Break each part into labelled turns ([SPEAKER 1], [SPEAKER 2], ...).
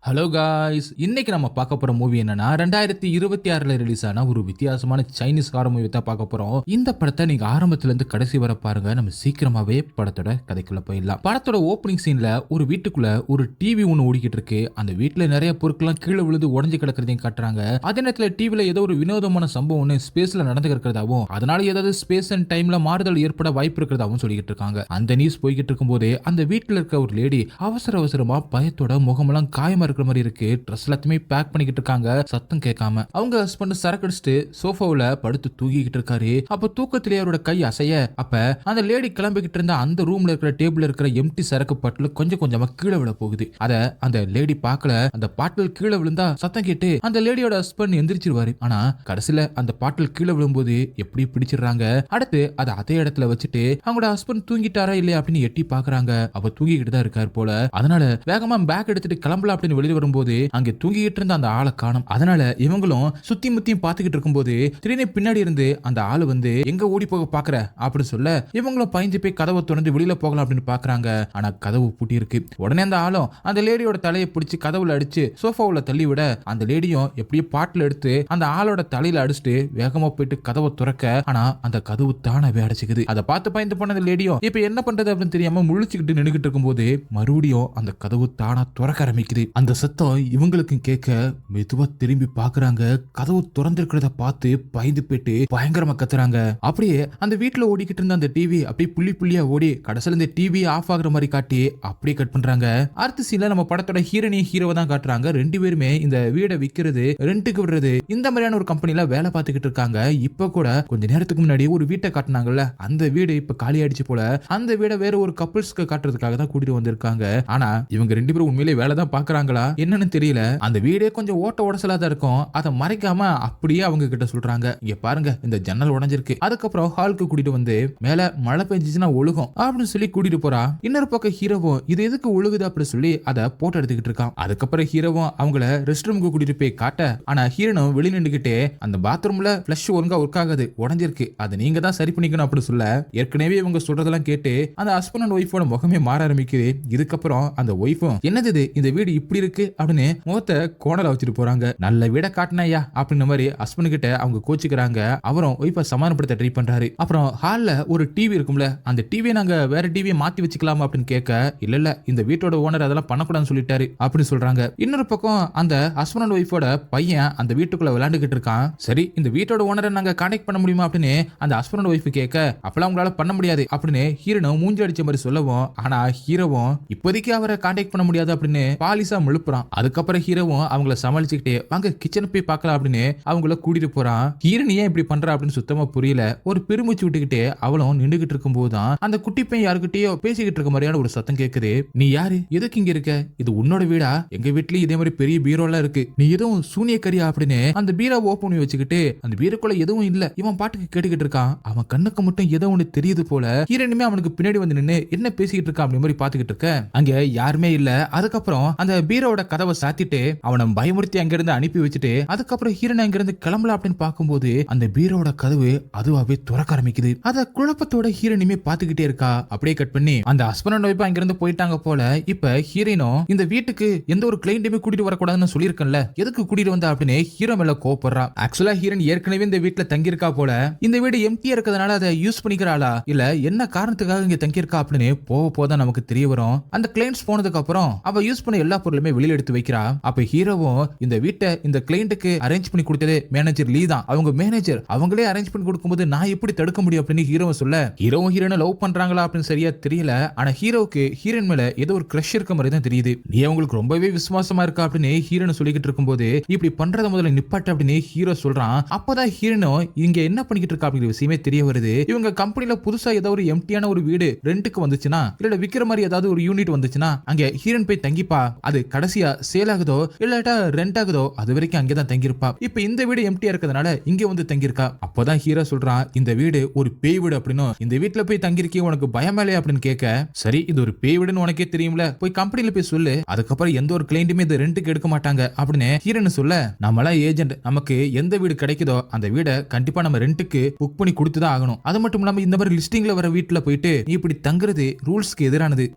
[SPEAKER 1] Hello guys, இன்னைக்கு நம்ம பார்க்க போற மூவி என்னன்னா 2026ல ரிலீஸ் ஆன ஒரு வித்தியாசமான சைனீஸ் ஹாரர் மூவி தான் பார்க்க போறோம். இந்த படத்தை நீங்க ஆரம்பத்துல இருந்து கடைசி வரை பாருங்க. நம்ம சீக்கிரமாவே படத்தோட கதைக்குள்ள போயிடலாம். படத்தோட ஓப்பனிங் சீன்ல ஒரு வீட்டுக்குள்ள ஒரு டிவி ஒன்னு ஓடிக்கிட்டு இருக்கு. அந்த வீட்டுல நிறைய பொருட்கள்லாம் கீழே விழுந்து உடஞ்சு கிடக்கிறதையும் காட்டுறாங்க. அதே நேரத்துல டிவில ஏதோ ஒரு வினோதமான சம்பவம் ஒன்று ஸ்பேஸ்ல நடந்து இருக்கிறதாவும், அதனால ஏதாவது ஸ்பேஸ் அண்ட் டைம்ல மாறுதல் ஏற்பட வாய்ப்பு இருக்கிறதாவும் சொல்லிக்கிட்டு இருக்காங்க. அந்த நியூஸ் போய்கிட்டு இருக்கும் போதே அந்த வீட்டுல இருக்க ஒரு லேடி அவசர அவசரமா பயத்தோட முகமெல்லாம் காயமா இருக்கிற மாதிரி இருக்கு. ட்ரெஸ் எல்லாத்தையுமே பேக் பண்ணிக்கிட்டு இருக்காங்க. சத்தம் கேட்காம அவங்க ஹஸ்பண்ட் சரக்கு அடிச்சுட்டு சோஃபாவுல படுத்து தூங்கிக்கிட்டு இருக்காரு. அப்ப தூக்கத்திலே அவரோட கை அசைய, அப்ப அந்த லேடி கிளம்பிக்கிட்டு இருந்த அந்த ரூம்ல இருக்கிற டேபிள்ல இருக்கிற எம்டி சரக்கு பாட்டில் கொஞ்சம் கொஞ்சமா கீழே விழ போகுது. அத அந்த லேடி பார்க்கல. அந்த பாட்டில் கீழே விழுந்தா சத்தம் கேட்டு அந்த லேடியோட ஹஸ்பண்ட் எந்திரிச்சிருவாரு. ஆனா கடைசியில அந்த பாட்டில் கீழே விழும்போது எப்படி பிடிச்சிடுறாங்க. அடுத்து அதை அதே இடத்துல வச்சுட்டு அவங்களோட ஹஸ்பண்ட் தூங்கிட்டாரா இல்லையா அப்படின்னு எட்டி பாக்குறாங்க. அப்ப தூங்கிக்கிட்டு தான் இருக்காரு போல. அதனால வேகமா பேக் எடுத்துட்டு கிளம்பலாம் அப்படின்னு வெளியே வரும்போது அங்கே தூங்கிக்கிட்டு இருந்த அந்த ஆளை காணோம். அதனால இவங்களும் சுத்தி முத்தியும் பாத்துக்கிட்டு இருக்கும்போது திடீர்னு பின்னாடி இருந்து அந்த ஆளு வந்து எங்க ஓடி போக பாக்குற அப்படின்னு சொல்ல, இவங்களும் பயந்து போய் கதவை திறந்து வெளியில போகலாம் அப்படின்னு பாக்குறாங்க. ஆனா கதவு பூட்டி இருக்கு. உடனே அந்த ஆளும் அந்த லேடியோட தலையை பிடிச்சு கதவுல அடிச்சு சோஃபாவுல தள்ளி விட, அந்த லேடியும் எப்படியும் பாட்டில் எடுத்து அந்த ஆளோட தலையில அடிச்சுட்டு வேகமா போயிட்டு கதவை துறக்க, ஆனா அந்த கதவு தானவே அடைச்சுக்குது. அதை பார்த்து பயந்து போன அந்த லேடியும் இப்ப என்ன பண்றது அப்படின்னு தெரியாம முழிச்சுக்கிட்டு நின்னுகிட்டு இருக்கும்போது மறுபடியும் அந்த கதவு தானா துறக்க ஆரம்பிக்குது. அந்த சத்தம் இவங்களுக்கு கேட்க மெதுவா திரும்பி பாக்குறாங்க. கதவு திறந்திருக்கிறத பார்த்து பயந்து போயிட்டு பயங்கரமா கத்துறாங்க. அப்படியே அந்த வீட்டுல ஓடிக்கிட்டு இருந்த அந்த டிவி அப்படியே புள்ளி புள்ளியா ஓடி கடைசியில இந்த டிவி ஆஃப் ஆகுற மாதிரி காட்டி அப்படியே கட் பண்றாங்க. அடுத்த சீன்ல நம்ம படத்தோட ஹீரோவை தான் காட்டுறாங்க. ரெண்டு பேருமே இந்த வீடை விற்கிறது, ரெண்டுக்கு விடுறது, இந்த மாதிரியான ஒரு கம்பெனில வேலை பார்த்துக்கிட்டு இருக்காங்க. இப்ப கூட கொஞ்ச நேரத்துக்கு முன்னாடி ஒரு வீட்டை காட்டினாங்கல்ல, அந்த வீடு இப்ப காலி ஆயிடுச்சு போல. அந்த வீடை வேற ஒரு கப்பிள்ஸ்க்கு காட்டுறதுக்காக தான் கூட்டிட்டு வந்திருக்காங்க. ஆனா இவங்க ரெண்டு பேரும் உண்மையிலே வேலை தான் பாக்குறாங்களா என்னன்னு தெரியல. அந்த வீடே கொஞ்சம் ஓட்ட உடசலா தான் இருக்கும். அதை மறைக்காம அப்படியே அவங்க கிட்ட சொல்றாங்க, இங்க பாருங்க இந்த ஜன்னல் உடைஞ்சிருக்கு. அதுக்கப்புறம் ஹாலுக்கு கூட்டிட்டு வந்து மேல மழை பெஞ்சிச்சுன்னா ஒழுகும் அப்படின்னு சொல்லி கூட்டிட்டு போறா. இன்னொரு பக்கம் ஹீரோவும் இது எதுக்கு ஒழுகுது அப்படின்னு சொல்லி அதை போட்டோ எடுத்துக்கிட்டு இருக்கான். அதுக்கப்புறம் ஹீரோவும் அவங்கள ரெஸ்ட் ரூமுக்கு கூட்டிட்டு போய் காட்ட, ஆனா ஹீரோனும் வெளியே நின்றுகிட்டே அந்த பாத்ரூம்ல ஃபிளஷ் ஒழுங்கா ஒர்க் ஆகாது, உடஞ்சிருக்கு, அதை நீங்க தான் சரி பண்ணிக்கணும் அப்படின்னு சொல்ல, ஏற்கனவே இவங்க சொல்றதெல்லாம் கேட்டு அந்த ஹஸ்பண்ட் அண்ட் ஒய்ஃபோட முகமே மாற ஆரம்பிக்குது. இதுக்கப்புறம் அந்த ஒய்ஃபும் என்னது இந்த வீடு இப்படி இருக்கு அப்படின்னு முகத்தை கோணல வச்சுட்டு போறாங்க. நல்ல வீட காட்டினாயா அப்படின்னு மாதிரி ஹஸ்பண்ட் கிட்ட அவங்க கோச்சிக்கிறாங்க. அவரும் ஒய்ஃபை சமாதானப்படுத்த ட்ரை பண்றாரு. அப்புறம் ஹால்ல ஒரு டிவி இருக்கும்ல, அந்த டிவியை நாங்க வேற டிவியை மாத்தி வச்சுக்கலாமா அப்படின்னு கேட்க, இல்ல இந்த வீட்டோட ஓனர் அதெல்லாம் பண்ணக்கூடாதுன்னு சொல்லிட்டாரு அப்படின்னு சொல்றாங்க. இன்னொரு பக்கம் அந்த ஹஸ்பண்ட் அண்ட் ஒய்ஃபோட பையன் அந்த வீட்டுக்குள்ள விளையாண்டுகிட்டு இருக்கான். சரி இந்த வீட்டோட ஓனரை நாங்க கான்டாக்ட் பண்ண முடியுமா அப்படின்னு அந்த ஹஸ்பண்ட் அண்ட் ஒய்ஃப் கேட்க, அப்பெல்லாம் உங்களால பண்ண முடியாது அப்படின்னு ஹீரோனும் மூஞ்சி அடிச்ச மாதிரி சொல்லவும், ஆனா ஹீரோவும் இப்போதைக்கு அவரை கான்டாக்ட் பண்ண முடியாது அப்படின்னு பாலிசா முழுப்புறான். அதுக்கப்புறம் ஹீரோவும் அவங்கள சமாளிச்சுக்கிட்டே வாங்க கிச்சன் போய் பார்க்கலாம் அப்படின்னு அவங்கள கூட்டிட்டு போறான். ஹீரோன் ஏன் இப்படி பண்றா அப்படின்னு சுத்தமா புரியல. ஒரு பெருமூச்சு விட்டுக்கிட்டே அவளும் நின்றுகிட்டு இருக்கும் போதுதான் அந்த குட்டி பையன் யாருக்கிட்டயோ பேசிக்கிட்டு இருக்க மாதிரியான ஒரு சத்தம் கேக்குது. நீ யாரு, எதுக்கு இங்க இருக்க, இது உன்னோட வீடா, எங்க வீட்லயும் இதே மாதிரி பெரிய பீரோலாம் இருக்கு, நீ எதுவும் சூனியக்கரியா அப்படின்னு அந்த பீரோ ஓபன் பண்ணி வச்சுக்கிட்டு அந்த பீரோக்குள்ள எதுவும் இல்ல இவன் பாட்டுக்கு கேட்டுக்கிட்டு இருக்கான். அவன் கண்ணுக்கு மட்டும் ஏதோ ஒண்ணு தெரியுது போல. ஹீரோனுமே அவனுக்கு பின்னாடி வந்து நின்று என்ன பேசிக்கிட்டு இருக்கான் அப்படி மாதிரி பாத்துக்கிட்டு இருக்க. அங்க யாருமே இல்ல. அதுக்கப்புறம் அந்த பீரோட கதவை சாத்திட்டு அவனை பயமுறுத்தி அங்கிருந்து அனுப்பி வச்சுட்டு அதுக்கப்புறம் ஹீரோன் அங்கிருந்து கிளம்பலாம் அப்படின்னு பார்க்கும்போது அந்த பீரோட கதவு அதுவாவே துறக்க ஆரம்பிக்குது. அத குழப்பத்தோட ஹீரோனுமே பாத்துக்கிட்டே இருக்கா. அப்படியே கட் பண்ணி அந்த ஹஸ்பண்ட் அண்ட் ஒய்ஃப் அங்கிருந்து போயிட்டாங்க போல. இப்ப ஹீரோனும் இந்த வீட்டுக்கு எந்த ஒரு கிளைண்ட்டுமே கூட்டிட்டு வரக்கூடாதுன்னு சொல்லியிருக்கேன்ல, எதுக்கு கூட்டிட்டு வந்தா அப்படின்னு ஹீரோ மேல கோவப்படுறா. ஆக்சுவலா ஹீரோன் ஏற்கனவே இந்த வீட்டுல தங்கியிருக்கா போல. இந்த வீடு எம்டியா இருக்கிறதுனால அதை யூஸ் பண்ணிக்கிறாளா இல்ல என்ன காரணத்துக்காக இங்க தங்கியிருக்கா அப்படின்னு போதான் நமக்கு தெரிய வரும். அந்த கிளைண்ட்ஸ் போனதுக்கு அப்புறம் அவ யூஸ் பண்ண எல்லா பொருளுமே வெளியில எடுத்து வைக்கிறா. அப்ப ஹீரோவும் இந்த வீட்டை இந்த கிளைண்ட்டுக்கு அரேஞ்ச் பண்ணி கொடுத்ததே மேனேஜர் லீ தான். அவங்க மேனேஜர் அவங்களே அரேஞ்ச் பண்ணி கொடுக்கும்போது நான் எப்படி தடுக்க முடியும் அப்படின்னு ஹீரோவை சொல்ல, ஹீரோவும் ஹீரோனை லவ் பண்றாங்களா அப்படின்னு சரியா தெரியல. ஆனா ஹீரோவுக்கு ஹீரோயின் மேல ஏதோ ஒரு கிரஷ் இருக்க மாதிரி தான் தெரியுது. நீ அவங்களுக்கு ரொம்பவே விசுவாசமா இருக்கா அப்படின்னு ஹீரோனை சொல்லிக்கிட்டு இருக்கும்போது இப்படி பண்றத முதல்ல நிப்பாட்டு அப்படின்னு ஹீரோ சொல்றான். அப்பதான் ஹீரோனும் இங்க என்ன பண்ணிக்கிட்டு இருக்கா அப்படிங்கிற விஷயமே தெரிய வருது. இவங்க கம்பெனில புதுசா ஏதாவது ஒரு எம்டியான ஒரு வீடு ரெண்டுக்கு வந்துச்சுன்னா இல்ல விக்கிற மாதிரி ஏதாவது ஒரு யூனிட் வந்துச்சுன்னா அங்க ஹீரோன் போய் தங்கிப்பா. அது கடைசியா சேல் ஆகுதோ இல்லாட்டா ரெண்ட் ஆகுதோ அது வரைக்கும் அங்கேதான் தங்கியிருப்பா. இப்ப இந்த வீடு எம்டியா இருக்கிறதுனால இங்க வந்து தங்கியிருக்கா. அப்பதான் ஹீரோ சொல்றான், இந்த வீடு ஒரு பேய் வீடு அப்படின்னு, இந்த வீட்டுல போய் தங்கியிருக்கே உனக்கு பயமேலே அப்படின்னு கேட்க, சரி இது ஒரு பேய் வீடுன்னு உனக்கே தெரியும்ல, போய் கம்பெனில போய் சொல்லு, அதுக்கப்புறம் எந்த ஒரு கிளைண்ட்டுமே இது ரெண்டுக்கு எடுக்க மாட்டாங்க அப்படின்னு ஹீரோன்னு சொல்ல, நம்மளா ஏஜென்ட், நமக்கு எந்த வீடு கிடைக்குதோ அந்த வீடை கண்டிப்பா நம்ம ரெண்டுக்கு புக் பண்ணி கொடுத்துதான் ஆகணும். அது மட்டும் இல்லாம இந்த மாதிரி லிஸ்டிங்ல வர வீட்டுல போயிட்டு நீ இப்படி தங்குறது ரூல்ஸ்க்கு எதிரானது,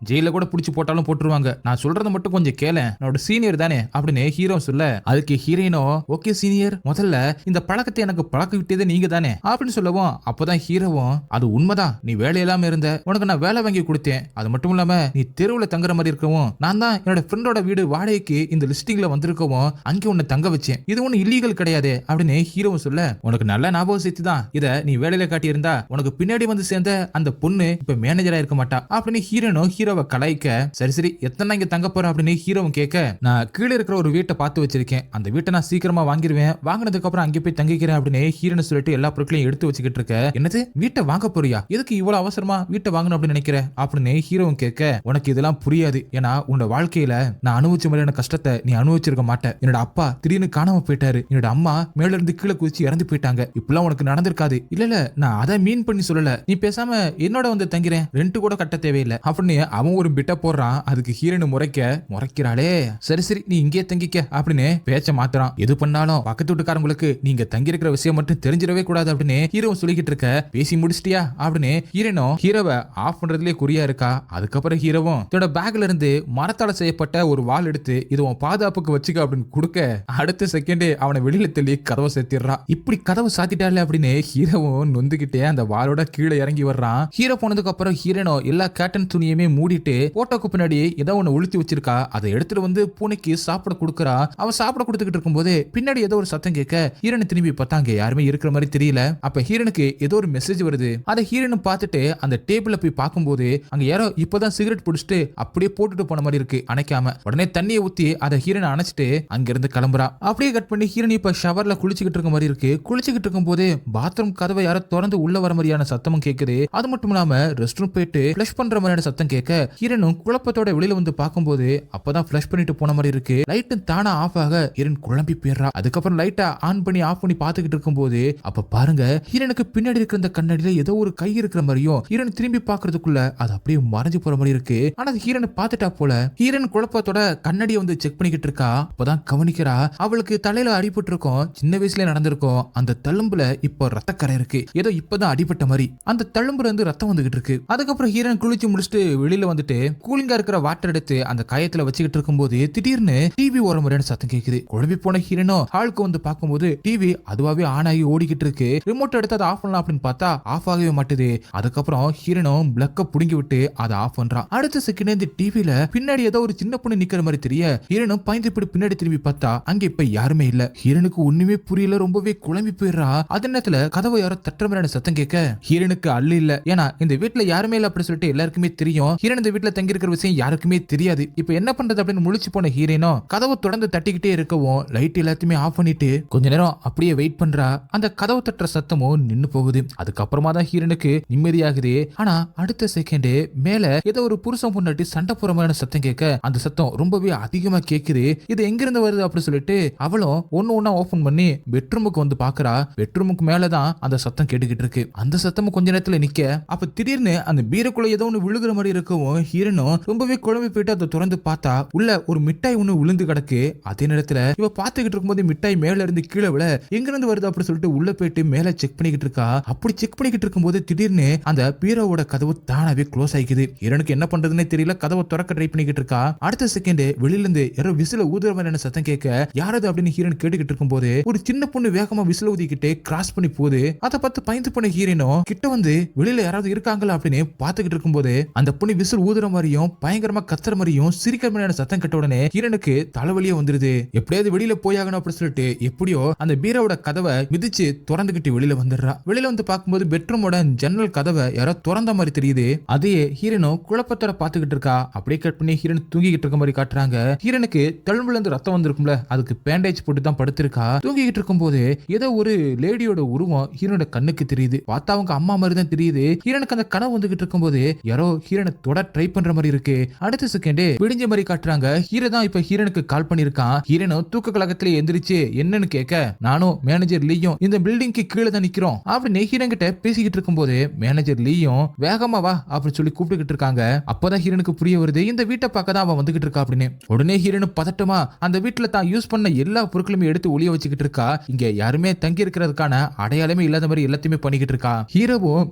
[SPEAKER 1] ஜெயில கூட புடிச்சு போட்டாலும் போட்டுருவாங்க, நான் சொல்றத மட்டும் கொஞ்சம் கேள என்னோட சீனியர் தானே அப்படின்னு ஹீரோ சொல்ல, அதுக்கு ஹீரோயினோ ஓகே சீனியர், முதல்ல இந்த பழக்கத்தை எனக்கு பழக்க விட்டதே நீங்க தானே அப்படின்னு சொல்லவும், அப்பதான் ஹீரோவும் அது உண்மைதான், நீ வேலை இல்லாம இருந்த, உனக்கு நான் வேலை வாங்கி கொடுத்தேன், அது மட்டும் இல்லாம நீ தெருவுல தங்குற மாதிரி இருக்கவும் நான் தான் என்னோட ஃப்ரெண்டோட வீடு வாடகைக்கு இந்த லிஸ்டிங்ல வந்திருக்கவும் அங்கே உன்னை தங்க வச்சேன், இது ஒண்ணு இல்லீகல் கிடையாது அப்படின்னு ஹீரோவும் சொல்ல, உனக்கு நல்ல ஞாபகம் சேர்த்து தான் இத நீ வேலையில காட்டி இருந்தா உனக்கு பின்னாடி வந்து சேர்ந்த அந்த பொண்ணு இப்ப மேனேஜரா இருக்க மாட்டா அப்படின்னு ஹீரோனும் ஹீரோவை கலாய்க்க, சரி சரி எத்தனை இங்க தங்க போற அப்படின்னு ஹீரோவும் கேட்க, நான் கீழே இருக்கிற ஒரு வீட்டை பார்த்து வச்சிருக்கேன், அந்த வீட்டை நான் சீக்கிரமா வாங்கிடுவேன், வாங்கினதுக்கு அப்புறம் அங்கே போய் தங்கிக்கிறேன் அப்படின்னு ஹீரோன்னு சொல்லிட்டு எல்லா பொருட்களையும் எடுத்து வச்சுக்கிட்டு இருக்க, என்னது வீட்டை வாங்க போறியா, எதுக்கு இவ்வளவு அவசரமா வீட்டை வாங்கணும் அப்படின்னு நினைக்கிற அப்படின்னு ஹீரோவும் கேட்க, உனக்கு இதெல்லாம் புரியாது, ஏன்னா உன்னோட வாழ்க்கையில நான் அனுபவிச்ச மாதிரியான கஷ்டத்தை நீ அனுபவிச்சிருக்க மாட்டேன், என்னோட அப்பா திடீர்னு காணாம போயிட்டாரு, என்னோட அம்மா மேல இருந்து கீழே குதிச்சு இறந்து போயிட்டாங்க, இப்பெல்லாம் உனக்கு நடந்திருக்காது, இல்ல நான் அதை மீன் பண்ணி சொல்லல, நீ பேசாம என்னோட வந்து தங்கிறேன், ரெண்ட் கூட கட்ட தேவையில்லை அப்படின்னு அவன் ஒரு பிட்ட போடுறான். அதுக்கு ஹீரோனு முறைக்கிறாளே, சரி சரி நீ இங்கே தங்கிக்க அப்படின்னு பேச்ச மாத்துறான். எது பண்ணாலும் பக்கத்து வீட்டுக்காரங்களுக்கு நீங்க தங்கி இருக்கிற விஷயம் மட்டும் தெரிஞ்சிடவே கூடாது அப்படின்னு ஹீரோ சொல்லிக்கிட்டு இருக்க, பேசி முடிச்சிட்டியா அப்படின்னு ஹீரோனும் ஹீரோவை ஆஃப் பண்றதுலயே குறியா இருக்கா. அதுக்கப்புறம் ஹீரோவும் தன்னோட பேக்ல இருந்து மரத்தால செய்யப்பட்ட ஒரு வாள் எடுத்து இது உன் பாதுகாப்புக்கு வச்சுக்க அப்படின்னு கொடுக்க, அடுத்த செகண்டே அவனை வெளியில தள்ளி கதவை சேர்த்திடுறான். இப்படி கதவை சாத்திட்டால அப்படின்னு ஹீரோவும் நொந்துகிட்டே அந்த வாளோட கீழே இறங்கி வர்றான். ஹீரோ போனதுக்கு அப்புறம் ஹீரோனோ எல்லா கேட்டன் துணியுமே மூடிட்டு போட்டோக்கு பின்னாடி ஏதோ ஒண்ணு ஒளிச்சு வச்சிருக்கா, அதை எடுத்துட்டு வந்து பூனைக்கு சாப்பிட கொடுக்கறா. அவன் சாப்பிட கொடுத்துக்கிட்டு இருக்கும்போது பின்னாடி ஏதோ ஒரு சத்தம் கேட்க ஹீரோனை திரும்பி பார்த்தாங்க, யாருமே இருக்கிற மாதிரி தெரியல. அப்ப ஹீரோனுக்கு ஏதோ ஒரு மெசேஜ் வருது. அதை ஹீரோனு பார்த்துட்டு அந்த டேபிள்ல போய் பார்க்கும்போது அங்க யாரோ இப்பதான் சிகரெட் பிடிச்சிட்டு அப்படியே போட்டுட்டு போன மாதிரி இருக்கு அணைக்காம. உடனே தண்ணியை ஊத்தி அதை ஹீரோனை அணைச்சிட்டு அங்க இருந்து கிளம்புறா. அப்படியே கட் பண்ணி ஹீரோனி இப்ப ஷவர்ல குளிச்சுக்கிட்டு இருக்க மாதிரி இருக்கு. குளிச்சுக்கிட்டு இருக்கும் போது பாத்ரூம் கதவை யாரோ திறந்து உள்ள வர மாதிரியான சத்தமும் கேக்குது. அது மட்டும் இல்லாம ரெஸ்ட் ரூம் போயிட்டு ஃப்ளஷ் பண்ற மாதிரியான சத்தம் கேட்க ஹீரோனும் குழப்பத்தோட வெளியில வந்து பார்க்கும்போது அப்பதான் ஃப்ளஷ் பண்ணிட்டு போன மாதிரி இருக்கு. லைட் தானா ஆஃப் ஆக ஹீரோன் குழம்பி போயிடுறா. அதுக்கப்புறம் லைட்டை ஆன் பண்ணி ஆஃப் பண்ணி பார்த்துக்கிட்டு இருக்கும் போது அப்ப பாருங்க ஹீரோனுக்கு பின்னாடி இருக்கிற அந்த கண்ணாடியில ஏதோ ஒரு கை இருக்கிற மாதிரியும் ஹீரோன் திரும்பி பாக்குறதுக்குள்ள அது அப்படியே மறைஞ்சு போற மாதிரி இருக்கு. ஆனா ஹீரோனை பார்த்துட்டா போல. ஹீரோன் குழப்பத்தோட கண்ணாடியை வந்து செக் பண்ணிக்கிட்டு இருக்கா. அப்பதான் கவனிக்கிறா அவளுக்கு தலையில அடிபட்டு இருக்கும், சின்ன வயசுல நடந்திருக்கும். அந்த தழும்புல இப்போ ரத்தக்கரை இருக்கு, ஏதோ இப்பதான் அடிபட்ட மாதிரி. அந்த தழும்புல இருந்து ரத்தம் வந்துகிட்டு இருக்கு. அதுக்கப்புறம் ஹீரோன் குளிச்சு முடிச்சுட்டு வெளியில வந்துட்டு கூலிங்கா இருக்கிற வாட்டர் எடுத்து அந்த காயத்துல வச்சுக்கிட்டு இருக்கும்போது திடீர்னு டிவி ஓர மாதிரியான சத்தம் கேக்குது. குழம்பி போன ஹீரோனோ ஹாலுக்கு வந்து பார்க்கும்போது டிவி அதுவாவே ஆன் ஆகி ஓடிக்கிட்டு இருக்கு. ரிமோட் எடுத்து அதை ஆஃப் பண்ணலாம் அப்படின்னு பார்த்தா ஆஃப் ஆகவே மாட்டுது. அதுக்கப்புறம் ஹீரோனோ பிளக்க புடுங்கி விட்டு அதை ஆஃப் பண்றான். அடுத்த செகண்ட் இந்த டிவில பின்னாடி ஏதோ ஒரு சின்ன பொண்ணு நிக்கிற மாதிரி தெரிய ஹீரோனும் பயந்து இப்படி பின்னாடி திரும்பி பார்த்தா அங்க இப்ப யாருமே இல்ல. ஹீரோனுக்கு ஒண்ணுமே புரியல, ரொம்பவே குழம்பி போயிடுறா. அதே நேரத்துல கதவை யாரோ தட்டுற மாதிரியான சத்தம் கேட்க ஹீரோனுக்கு அள்ளு இல்ல, ஏன்னா இந்த வீட்டுல யாருமே இல்ல அப்படி சொல்லிட்டு எல்லாருக்குமே தெரியும். ஹீரோன் இந்த வீட்டுல தங்கி இருக்கிற விஷயம் யாருக்குமே தெரியாது. இப்ப என்ன பண்றது அப்படின்னு முழிச்சு போன ஹீரோனோ கதவை தொடர்ந்து தட்டிக்கிட்டே இருக்கவும் லைட் எல்லாத்தையுமே ஆஃப் பண்ணிட்டு கொஞ்ச நேரம் அப்படியே வெயிட் பண்றா. அந்த கதவு தட்டுற சத்தமும் நின்னு போகுது. அதுக்கப்புறமா தான் ஹீரோனுக்கு நிம்மதியாகுது. ஆனா அடுத்த செகண்ட் மேல ஏதோ ஒரு புருஷன் பொண்டாட்டி சண்டை போற மாதிரியான சத்தம் கேட்க அந்த சத்தம் ரொம்பவே அதிகமா கேக்குது. இது எங்க இருந்து வருது அப்படி சொல்லிட்டு அவளும் ஒன்னா ஓபன் பண்ணி பெட்ரூமுக்கு வந்து பாக்குறா. பெட்ரூமுக்கு மேலதான் அந்த சத்தம் கேட்டுக்கிட்டு இருக்கு. அந்த சத்தமும் கொஞ்ச நேரத்துல நிக்க அப்ப திடீர்னு அந்த பீரக்குள்ள ஏதோ ஒண்ணு விழுகிற மாதிரி இருக்கவும் ஹீரோனும் ரொம்பவே குழம்பி போயிட்டு அதை திறந்து பார்த்தா உள்ள ஒரு மிட்டாய் ஒண்ணு விழுந்து கிடக்கு. அதே நேரத்துல இவ பாத்துக்கிட்டு இருக்கும்போது மிட்டாய் மேல இருந்து கீழே விழ எங்க இருந்து வருது அப்படி சொல்லிட்டு உள்ள போயிட்டு மேல செக் பண்ணிக்கிட்டு இருக்கா. அப்படி செக் பண்ணிக்கிட்டு இருக்கும்போது திடீர்னு அந்த பீரோவோட கதவு தானாவே க்ளோஸ் ஆகிக்குது. ஹீரோனுக்கு என்ன பண்றதுன்னே தெரியல, கதவை திறக்க ட்ரை பண்ணிக்கிட்டு இருக்கா. அடுத்த செகண்ட் வெளியில இருந்து யாரோ விசில ஊதுற மாதிரியான சத்தம் கேட்க யாரது அப்படின்னு ஹீரோன் கேட்டுக்கிட்டு இருக்கும்போது ஒரு சின்ன பொண்ணு வேகமா விசில ஊதிக்கிட்டு கிராஸ் பண்ணி போகுது. அதை பார்த்து பயந்து போன ஹீரோனோ கிட்ட வந்து வெளியில யாராவது இருக்காங்களா அப்படின்னு பாத்துக்கிட்டு இருக்கும்போது அந்த பொண்ணு விசில் ஊதுற மாதிரியும் பயங்கரமா கத்துற மாதிரியும் சிரிக்கிற மாதிரியான சத்தம் கேட்ட உடனே ஹீரோனுக்கு தலைவலியே வந்துருது. எப்படியாவது வெளியில போயாகணும் அப்படின்னு சொல்லிட்டு எப்படியோ அந்த பீரோவோட கதவை மிதிச்சு திறந்துகிட்டு வெளியில வந்துடுறா. வெளியில வந்து பார்க்கும்போது பெட்ரூமோட ஜன்னல் கதவை யாரோ திறந்த மாதிரி தெரியுது. அதையே ஹீரோனோ குழப்பத்தோட பாத்துக்கிட்டு இருக்கா. அப்படியே கட் பண்ணி ஹீரோன் தூங்கிக்கிட்டு இருக்க மாதிரி காட்டுறாங்க. ஹீரோனுக்கு தழும்புல இருந்து ரத்தம் வந்திருக்கும்ல, அதுக்கு பேண்டேஜ் போட்டு தான் படுத்திருக்கா. தூங்கிக்கிட்டு இருக்கும் போது ஏதோ ஒரு லேடியோட உருவம் ஹீரோனோட கண்ணுக்கு தெரியுது. பார்த்தா அவங்க அம்மா மாதிரி தான் தெரியுது. ஹீரோனுக்கு அந்த கனவு வந்துகிட்டு இருக்கும்போது யாரோ ஹீரோனை தொட ட்ரை பண்ற மாதிரி இருக்கு. அடுத்த செகண்ட் விடிஞ்ச மாதிரி காட்டுறாங்க. ஹீரோ தான் இப்ப ஹீரோனுக்கு கால் பண்ணிருக்கான். ஹீரோனோ தூக்க கலகத்துல எந்திரிச்சு என்னன்னு கேட்க நானும் மேனேஜர் லீயும் இந்த பில்டிங்க்கு கீழே தான் நிக்கிறோம் அப்படின்னு ஹீரோன் கிட்ட பேசிக்கிட்டு இருக்கும்போது மேனேஜர் லீயும் வேகமா வா அப்படின்னு சொல்லி கூப்பிட்டுக்கிட்டு இருக்காங்க. அப்பதான் ஹீரோனுக்கு புரிய வருது இந்த வீட்டை பார்க்க தான் அவன் வந்துகிட்டு இருக்கா அப்படின்னு. உடனே ஹீரோனு பதட்டமா அந்த வீட்டுல தான் யூஸ் பண்ண எல்லா பொருட்களுமே எடுத்து ஒளிய வச்சுக்கிட்டு இருக்கா. இங்க யாருமே தங்கி இருக்கிறதுக்கான அடையாளமே இல்லாத மாதிரி எல்லாத்தையுமே பண்ணிக்கிட்டு இருக்கா. ஹீரோவும்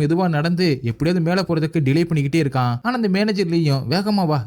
[SPEAKER 1] மெதுவா நடந்து எப்படியாவது மேல போறதுக்கு டிலே பண்ணிக்கிட்டே இருக்கான். ஆனா அந்த மேனேஜர்லயும் வேகமா வா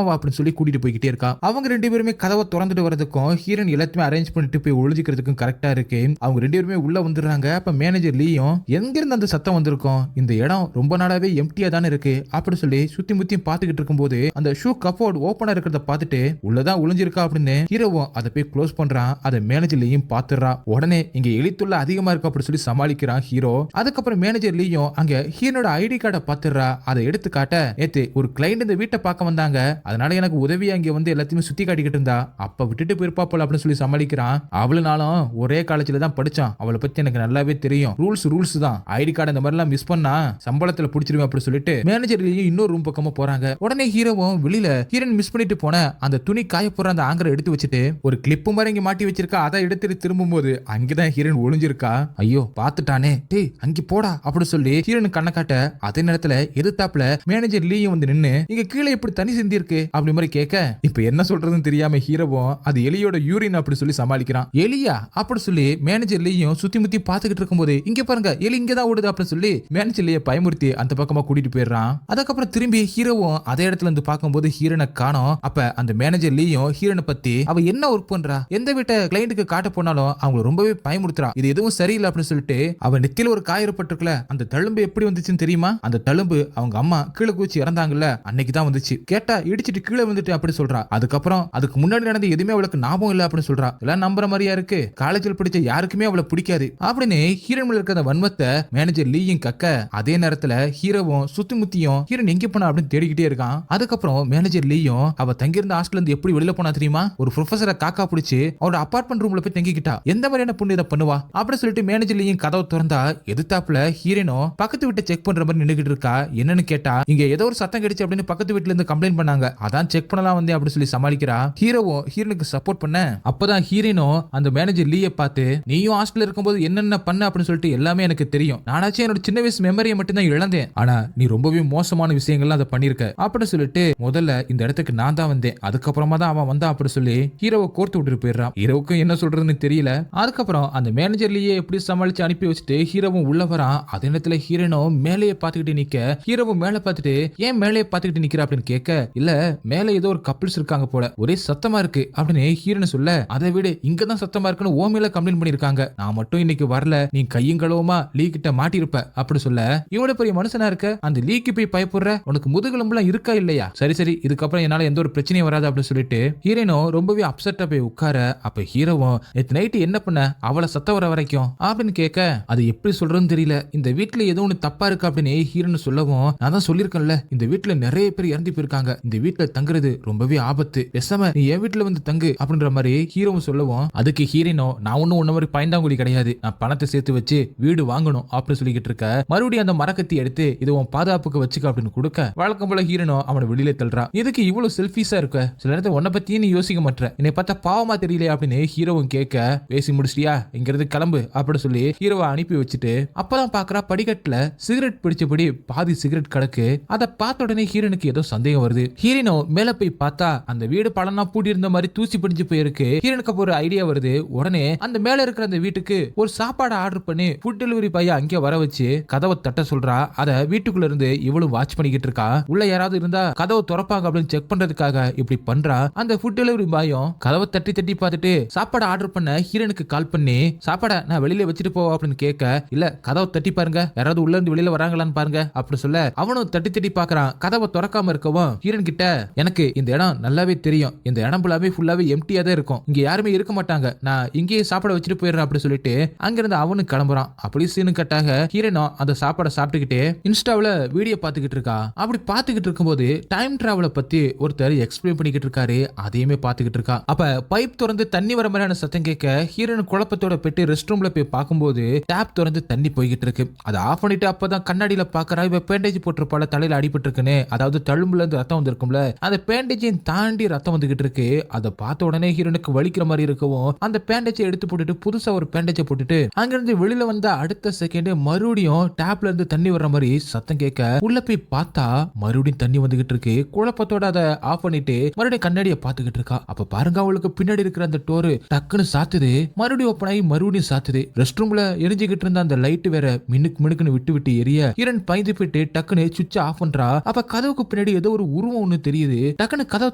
[SPEAKER 1] அப்படின்னு சொல்லி கூட்டிட்டு போய்கிட்டே இருக்கா. அவங்க 2 பேருமே கதவை திறந்துட்டு வரதுக்கும் ஹீரோயின் எல்லாத்தையுமே அரேஞ்ச் பண்ணிட்டு போய் ஒளிஞ்சிக்கிறதுக்கும் கரெக்டா இருக்கு. அவங்க 2 பேருமே உள்ள வந்துடுறாங்க. அப்ப மேனேஜர் லீயும் எங்க இருந்து அந்த சத்தம் வந்திருக்கும், இந்த இடம் ரொம்ப நாளாவே எம்டியா தானே இருக்கு அப்படி சொல்லி சுத்தி முத்தியும் பாத்துக்கிட்டு இருக்கும்போது அந்த ஷூ கபோர்ட் ஓபனா இருக்கிறத பார்த்துட்டு உள்ளதான் ஒளிஞ்சிருக்கா அப்படின்னு ஹீரோவும் அதை போய் க்ளோஸ் பண்றான். அதை மேனேஜர் லீயும் பாத்துறான். உடனே இங்க எலித்துள்ள அதிகமா இருக்கு அப்படி சொல்லி சமாளிக்கிறான் ஹீரோ. அதுக்கப்புறம் மேனேஜர் லீயும் அங்க ஹீரோட ஐடி கார்டை பாத்துறா. அதை எடுத்து காட்ட நேத்து ஒரு கிளைண்ட் இந்த வீட்டை பார்க்க வந்தாங்க, அதனால எனக்கு உதவியா இங்க வந்து எல்லாத்தையுமே சுத்தி காட்டிக்கிட்டு இருந்தா, அப்ப விட்டுட்டு போயிருப்பா போல அப்படின்னு சொல்லி சமாளிக்கிறான். அவளுனாலும் ஒரே காலேஜ்ல தான் படிச்சான், அவளை பத்தி எனக்கு நல்லாவே தெரியும், ரூல்ஸ் தான், ஐடி கார்டு இந்த மாதிரி எல்லாம் மிஸ் பண்ணா சம்பளத்துல புடிச்சிருவேன் அப்படி சொல்லிட்டு மேனேஜர் லீயும் இன்னொரு ரூம் பக்கமா போறாங்க. உடனே ஹீரோவும் வெளியில ஹீரோயின் மிஸ் பண்ணிட்டு போன அந்த துணி காய போற அந்த ஆங்கரை எடுத்து வச்சுட்டு ஒரு கிளிப்பு மாதிரி இங்க மாட்டி வச்சிருக்கா. அதை எடுத்துட்டு திரும்பும் போது அங்கதான் ஹீரோயின் ஒளிஞ்சிருக்கா. ஐயோ பாத்துட்டானே, டேய் அங்க போடா அப்படி சொல்லி ஹீரோயின் கண்ணை காட்ட அதே நேரத்துல எதிர்த்தாப்புல மேனேஜர் லீயும் வந்து நின்னு இங்க கீழே இப்படி தனி சிந்தி இருக்கு அப்படி மாதிரி கேட்க இப்ப என்ன சொல்றதுன்னு தெரியாம ஹீரோவும் அது எலியோட யூரின் அப்படி சொல்லி சமாளிக்கிறான். எலியா அப்படி சொல்லி மேனேஜர் லீயும் சுத்தி முத்தி பாத்துக்கிட்டு இருக்கும்போது இங்க பாருங்க எலி இங்கதான் ஓடுது அப்படின்னு சொல்லி மேனேஜர் லீய பயமுறுத்தி அந்த பக்கமா கூட்டிட்டு போயிடுறான். அதுக்கப்புறம் திரும்பி ஹீரோவும் அதே இடத்துல இருந்து பார்க்கும்போது ஹீரோனை காணோம். அப்ப அந்த மேனேஜர் லீயும் ஹீரோனை பத்தி அவ என்ன ஒர்க் பண்றா, எந்த வீட்டை கிளைண்ட்டுக்கு காட்ட போனாலும் அவங்க ரொம்பவே பயமுறுத்துறா, இது எதுவும் சரியில்லை அப்படின்னு சொல்லிட்டு அவ நெத்தியில ஒரு காயப்பட்டிருக்கல, அந்த தழும்பு எப்படி வந்துச்சுன்னு தெரியுமா, அந்த தழும்பு அவங்க அம்மா கீழே குச்சி இறந்தாங்கல்ல அன்னைக்கு தான் வந்துச்சு, கேட்டா இடிச்சிட்டு கீழே வந்துட்டு அப்படி சொல்றா. அதுக்கப்புறம் அதுக்கு முன்னாடி நடந்த எதுவுமே அவளுக்கு ஞாபகம் இல்ல அப்படின்னு சொல்றா. எல்லாம் நம்புற மாதிரியா இருக்கு, காலேஜில் படிச்ச யாருக்குமே அவளை பிடிக்காது அப்படின்னு ஹீரோன் இருக்க அந்த வன்மத்தை மேனேஜர் லீயும் கக்க அதே நேரத்துல ஹீரோவும் சுத்தி முத்தியும் ஹீரோன் எங்க போனா அப்படின்னு தேடிக்கிட்டே இருக்கான். அதுக்கப்புறம் மேனேஜர் லீயும் அவ தங்கியிருந்த ஹாஸ்டல்ல இருந்து எப்படி வெளியில போனா தெரியுமா, ஒரு ப்ரொஃபசரை காக்கா பிடிச்சு அவரோட அபார்ட்மெண்ட் ரூம்ல போய் தங்கிக்கிட்டா. எந்த மாதிரியான பொண்ணு இதை பண்ணுவா அப்படின்னு சொல்லிட்டு மேனேஜர் லீயும் கதவை திறந்தா எதிர்த்தாப்புல ஹீரோனும் பக்கத்து வீட்டை செக் பண்ற மாதிரி நின்னுகிட்டு இருக்கா. என்னன்னு கேட்டா இங்க ஏதோ ஒரு சத்தம் கிடைச்சு அப்படின்னு பக்கத்து வீட்டுல இருந்து கம்ப்ளைண்ட் பண்ணாங்க, அதான் செக் பண்ணலாம் வந்தேன் அப்படின்னு சொல்லி சமாளிக்கிறா. ஹீரோவும் ஹீரோனுக்கு சப்போர்ட் பண்ண அப்பதான் ஹீரோனும் அந்த மேனேஜர் லீய பார்த்து நீயும் ஹாஸ்டல்ல இருக்கும்போது என்னென்ன பண்ண அப்படின்னு சொல்லிட்டு எல்லாமே எனக்கு தெரியும், நானாச்சும் என்னோட சின்ன வயசு மெமரியை மட்டும் தான் இழந்தேன், ஆனா நீ ரொம்பவே மோசமான விஷயங்கள்லாம் அதை பண்ணிருக்க அப்படின்னு சொல்லிட்டு முதல்ல இந்த இடத்துக்கு நான் தான் வந்தேன், அதுக்கப்புறமா தான் அவன் வந்தான் அப்படி சொல்லி ஹீரோவை கோர்த்து விட்டுட்டு போயிடுறான். ஹீரோவுக்கும் என்ன சொல்றதுன்னு தெரியல. அதுக்கப்புறம் அந்த மேனேஜர்லயே எப்படி சமாளிச்சு அனுப்பி வச்சுட்டு ஹீரோவும் உள்ள வரான். அதே நேரத்துல ஹீரோனும் மேலேயே பாத்துக்கிட்டு நிக்க ஹீரோவும் மேல பாத்துட்டு ஏன் மேலேயே பாத்துக்கிட்டு நிக்கிற அப்படின்னு கேட்க இல்ல மேல ஏதோ ஒரு கப்பிள்ஸ் இருக்காங்க போல, ஒரே சத்தமா இருக்கு அப்படின்னு ஹீரோன் சொல்ல அதை விட இங்கதான் சத்தமா இருக்குன்னு ஓ மேல கம்ப்ளைண்ட் பண்ணிருக்காங்க, நான் மட்டும் இன்னைக்கு வரல, நீ கையும் களவுமா லீ கிட்ட மாட்டிருப்ப அப்படி சொல்ல இவனோட பெரிய மனுஷனா இருக்க அந்த லீக்கு போய் பயப்படுற, உனக்கு முதுகெலும்புலாம் இருக்கா இல்லையா, சரி சரி இதுக்கப்புறம் என்னால எந்த ஒரு பிரச்சனையும் வராது அப்படின்னு சொல்லிட்டு ஹீரோனோ ரொம்பவே அப்செட்டா போய் உட்கார. அப்ப ஹீரோவும் நேத்து நைட்டு என்ன பண்ண அவளை சத்த வர வரைக்கும் அப்படின்னு கேட்க அது எப்படி சொல்றதுன்னு தெரியல, இந்த வீட்டுல ஏதோ ஒண்ணு தப்பா இருக்கு அப்படின்னு ஹீரோன்னு சொல்லவும் நான் தான் சொல்லிருக்கேன்ல இந்த வீட்டுல நிறைய பேர் இறந்து போயிருக்காங்க, இந்த வீட்டுல தங்குறது ரொம்பவே ஆபத்து, பேசாம நீ என் வீட்டுல வந்து தங்கு அப்படின்ற மாதிரி ஹீரோவும் சொல்லவும் அதுக்கு ஹீரோனோ நான் ஒன்னும் உன்ன மாதிரி பயந்தாங்குடி கிடையாது, நான் பணத்தை சேர்த்து வச்சு வீடு வாங்கணும் அப்படின்னு சொல்லிக்கிட்டு இருக்க. மறுபடியும் அந்த மரக்கத்தி எடுத்து இது உன் பாதுகாப்புக்கு வச்சுக்க அப்படின்னு கொடுக்க வழக்கம் போல ஹீரோனோ அவனை வெளியில தள்ளுறான். இதுக்கு இவ்வளவு செல்ஃபிஷா இருக்க, சில நேரத்தை உன்னை பத்தியும் நீ யோசிக்க மாட்ட, என்னை பார்த்தா பாவமா தெரியலையா அப்படின்னு ஹீரோவும் கேட்க பேசி முடிச்சிட்டியா இங்கிறது கிளம்பு அப்படி சொல்லி ஹீரோவை அனுப்பி வச்சுட்டு அப்பதான் பாக்குறா படிக்கட்டுல சிகரெட் பிடிச்சபடி பாதி சிகரெட் கிடக்கு. அதை பார்த்த உடனே ஹீரோனுக்கு ஏதோ சந்தேகம் வருது. ஹீரோனோ மேல போய் பார்த்தா அந்த வீடு பழனா பூட்டி இருந்த மாதிரி தூசி பிடிஞ்சு போயிருக்கு. ஹீரோனுக்கு ஒரு ஐடியா வருது. உடனே அந்த மேல இருக்கிற அந்த வீட்டுக்கு ஒரு சாப்பாடு ஆர்டர் பண்ணி ஃபுட் டெலிவரி பைய அங்கே வர வச்சு கதவை தட்ட சொல்றா. அத வீட்டுக்குள்ள இருந்து இவளும் வாட்ச் பண்ணிக்கிட்டு இருக்கா. உள்ள யாராவது இருந்தா கதவை திறப்பாங்க அப்படின்னு செக் பண்றதுக்காக இப்படி பண்றா. அந்த ஃபுட் டெலிவரி பாயும் கதவை தட்டி தட்டி பார்த்துட்டு சாப்பாடு ஆர்டர் பண்ண ஹீரோனுக்கு கால் பண்ணி சாப்பாடை நான் வெளியில வச்சுட்டு போவா அப்படின்னு கேட்க இல்ல கதவை தட்டி பாருங்க யாராவது உள்ள இருந்து வெளியில வராங்களான்னு பாருங்க அப்படி சொல்ல அவனும் தட்டி தட்டி பாக்குறான். கதவை திறக்காம இருக்கவும் ஹீரோன் கிட்ட எனக்கு இந்த இடம் நல்லாவே தெரியும், இந்த இடம் ஃபுல்லாவே எம்டியா தான் இருக்கும், இங்க யாருமே இருக்க மாட்டாங்க, நான் இங்கேயே சாப்பாடு வச்சுட்டு போயிடுறேன் அப்படி சொல்லிட்டு அங்கிருந்து அவனு கிளம்புறான். அப்படி சீனு கட்டாக ஹீரோனோ அந்த சாப்பாடை சாப்பிட்டுக்கிட்டே இன்ஸ்டாவில் வீடியோ பார்த்துக்கிட்டு இருக்கா. அப்படி பார்த்துக்கிட்டு இருக்கும்போது டைம் டிராவலை பத்தி ஒருத்தர் எக்ஸ்பிளைன் பண்ணிக்கிட்டு இருக்காரு. அதையுமே பார்த்துக்கிட்டு இருக்கா. அப்ப பைப் திறந்து தண்ணி வர மாதிரியான சத்தம் கேட்க ஹீரோன் குழப்பத்தோட பெட்டு ரெஸ்ட் ரூம்ல போய் பார்க்கும்போது டேப் திறந்து தண்ணி போய்கிட்டு இருக்கு. அதை ஆஃப் பண்ணிட்டு அப்பதான் கண்ணாடியில பாக்குறா. இவ பேண்டேஜ் போட்டிருப்பால தலையில அடிபட்டு இருக்குன்னு, அதாவது தழும்புல இருந்து ரத்தம் வந்திருக்கும்ல, அந்த பேண்டேஜையும் தாண்டி ரத்தம் வந்துகிட்டு இருக்கு. அதை பார்த்த உடனே ஹீரோனுக்கு வலிக்கிற மாதிரி இருக்கவும் அந்த பேண்டேஜை எடுத்து போட்டுட்டு புதுசா ஒரு பேண்டேஜை போட்டுட்டு அங்கிருந்து வெளியில வந்த அடுத்த செகண்ட் மறுபடியும் டேப்ல இருந்து தண்ணி வர்ற மாதிரி சத்தம் கேட்க உள்ள போய் பார்த்தா மறுபடியும் தண்ணி வந்துகிட்டு இருக்கு. குழப்பத்தோட அதை ஆஃப் பண்ணிட்டு மறுபடியும் கண்ணாடியை பார்த்துக்கிட்டு இருக்கா. அப்ப பாருங்க அவளுக்கு பின்னாடி இருக்கிற அந்த டோரு டக்குன்னு சாத்துது, மறுபடியும் ஓப்பன் ஆகி மறுபடியும் சாத்துது. ரெஸ்ட் ரூம்ல எரிஞ்சுக்கிட்டு இருந்த அந்த லைட் வேற மினுக்கு மினுக்குன்னு விட்டு விட்டு எரிய ஹீரோன் பயந்து போயிட்டு டக்குன்னு சுவிட்ச் ஆஃப் பண்றா. அப்ப கதவுக்கு பின்னாடி ஏதோ ஒரு உருவம் ஒண்ணு தெரியுது. டக்குன்னு கதவை